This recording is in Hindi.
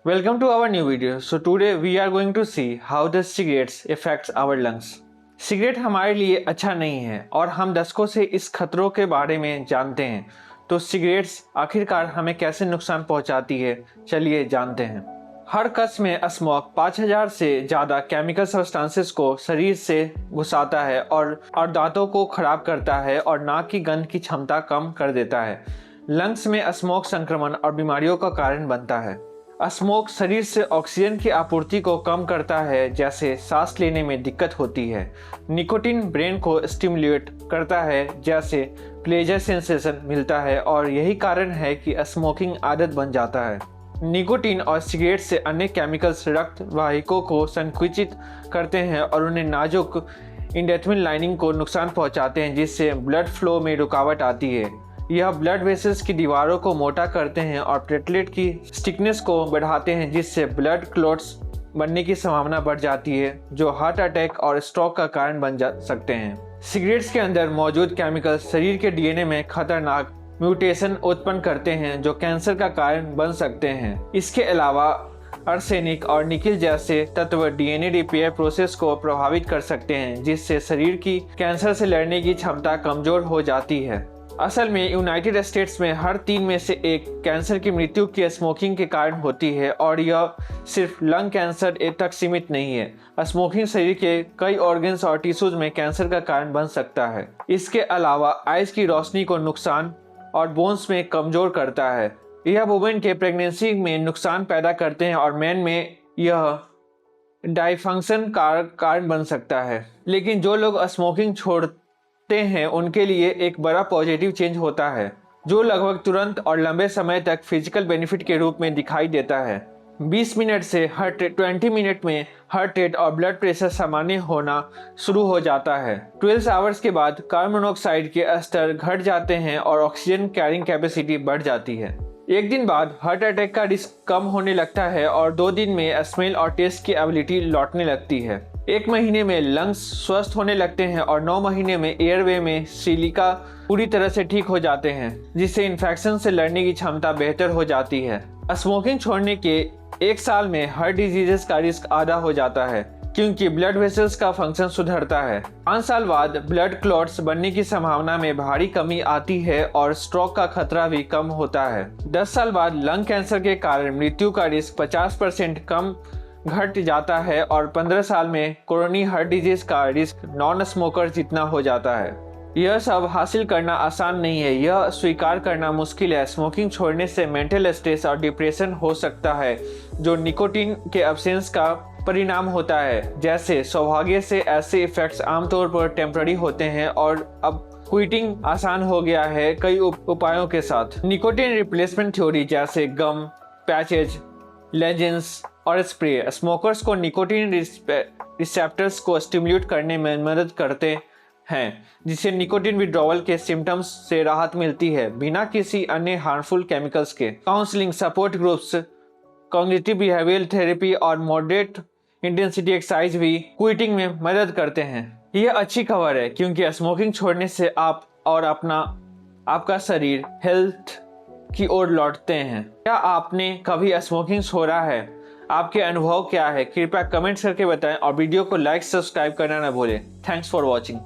Welcome to our new video. So today we are going to see how the cigarettes affects our lungs. Cigarette हमारे लिए अच्छा नहीं है और हम दशकों से इस खतरों के बारे में जानते हैं। तो सिगरेट्स आखिरकार हमें कैसे नुकसान पहुंचाती है, चलिए जानते हैं। हर कस में स्मोक 5000 से ज़्यादा केमिकल सब्सटेंसेस को शरीर से घुसाता है और दांतों को खराब करता है और नाक की गंध की क्षमता कम कर देता है। लंग्स में स्मोक संक्रमण और बीमारियों का कारण बनता है। स्मोक शरीर से ऑक्सीजन की आपूर्ति को कम करता है, जैसे सांस लेने में दिक्कत होती है। निकोटीन ब्रेन को स्टिमुलेट करता है, जैसे प्लेजर सेंसेशन मिलता है और यही कारण है कि स्मोकिंग आदत बन जाता है। निकोटीन और सिगरेट से अन्य केमिकल्स रक्त वाहिकों को संकुचित करते हैं और उन्हें नाजुक इंडेथमिन लाइनिंग को नुकसान पहुंचाते हैं, जिससे ब्लड फ्लो में रुकावट आती है। यह ब्लड वेसल्स की दीवारों को मोटा करते हैं और प्लेटलेट की स्टिकनेस को बढ़ाते हैं, जिससे ब्लड क्लॉट्स बनने की संभावना बढ़ जाती है, जो हार्ट अटैक और स्ट्रोक का कारण बन सकते हैं। सिगरेट्स के अंदर मौजूद केमिकल्स शरीर के डीएनए में खतरनाक म्यूटेशन उत्पन्न करते हैं, जो कैंसर का कारण बन सकते हैं। इसके अलावा आर्सेनिक और निकिल जैसे तत्व डीएनए रिपेयर प्रोसेस को प्रभावित कर सकते हैं, जिससे शरीर की कैंसर से लड़ने की क्षमता कमजोर हो जाती है। असल में यूनाइटेड स्टेट्स में हर 3 में से 1 कैंसर की मृत्यु की स्मोकिंग के कारण होती है और यह सिर्फ लंग कैंसर तक सीमित नहीं है। स्मोकिंग शरीर के कई ऑर्गन्स और टिश्यूज में कैंसर का कारण बन सकता है। इसके अलावा आइज की रोशनी को नुकसान और बोन्स में कमजोर करता है। यह वुमेन के प्रेगनेंसी में नुकसान पैदा करते हैं और मैन में यह डायफंक्शन का कारण बन सकता है। लेकिन जो लोग स्मोकिंग छोड़ते हैं उनके लिए एक बड़ा पॉजिटिव चेंज होता है, जो लगभग तुरंत और लंबे समय तक फिजिकल बेनिफिट के रूप में दिखाई देता है। 20 मिनट से हर 20 मिनट में हार्ट रेट और ब्लड प्रेशर सामान्य होना शुरू हो जाता है। 12 आवर्स के बाद कार्बन मोनोऑक्साइड के स्तर घट जाते हैं और ऑक्सीजन कैरिंग कैपेसिटी बढ़ जाती है। एक दिन बाद हार्ट अटैक का रिस्क कम होने लगता है और 2 दिन में स्मेल और टेस्ट की एबिलिटी लौटने लगती है। 1 महीने में लंग्स स्वस्थ होने लगते हैं और 9 महीने में एयरवे में सिलिका पूरी तरह से ठीक हो जाते हैं, जिससे इन्फेक्शन से लड़ने की क्षमता बेहतर हो जाती है। स्मोकिंग छोड़ने के 1 साल में हार्ट डिजीजेस का रिस्क आधा हो जाता है, क्योंकि ब्लड वेसल्स का फंक्शन सुधरता है। 5 साल बाद ब्लड क्लॉट्स बनने की संभावना में भारी कमी आती है और स्ट्रोक का खतरा भी कम होता है। 10 साल बाद लंग कैंसर के कारण मृत्यु का रिस्क 50% कम घट जाता है और 15 साल में कोरोनरी हार्ट डिजीज का रिस्क नॉन स्मोकर जितना हो जाता है। यह सब हासिल करना आसान नहीं है, यह स्वीकार करना मुश्किल है। स्मोकिंग छोड़ने से मेंटल स्ट्रेस और डिप्रेशन हो सकता है, जो निकोटीन के एब्सेंस का परिणाम होता है। जैसे सौभाग्य से ऐसे इफेक्ट्स आमतौर पर टेम्पररी होते हैं और अब क्विटिंग आसान हो गया है कई उपायों के साथ। निकोटीन रिप्लेसमेंट थ्योरी जैसे गम, पैचेज, लेजेंस और स्प्रे स्मोकर्स को निकोटीन रिसेप्टर्स को स्टिमुलेट करने में मदद करते हैं, जिससे निकोटीन विड्रॉवल के सिम्टम्स से राहत मिलती है, बिना किसी अन्य हार्मफुल केमिकल्स के। Counselling, support groups, cognitive behavioural therapy और मॉडरेट इंटेंसिटी एक्सरसाइज भी क्विटिंग में मदद करते हैं। यह अच्छी खबर है, क्योंकि स्मोकिंग छोड़ने से आप और आपका शरीर हेल्थ की ओर लौटते हैं। क्या आपने कभी स्मोकिंग छोड़ा है? आपके अनुभव क्या है? कृपया कमेंट्स करके बताएं और वीडियो को लाइक सब्सक्राइब करना न भूलें। Thanks for watching.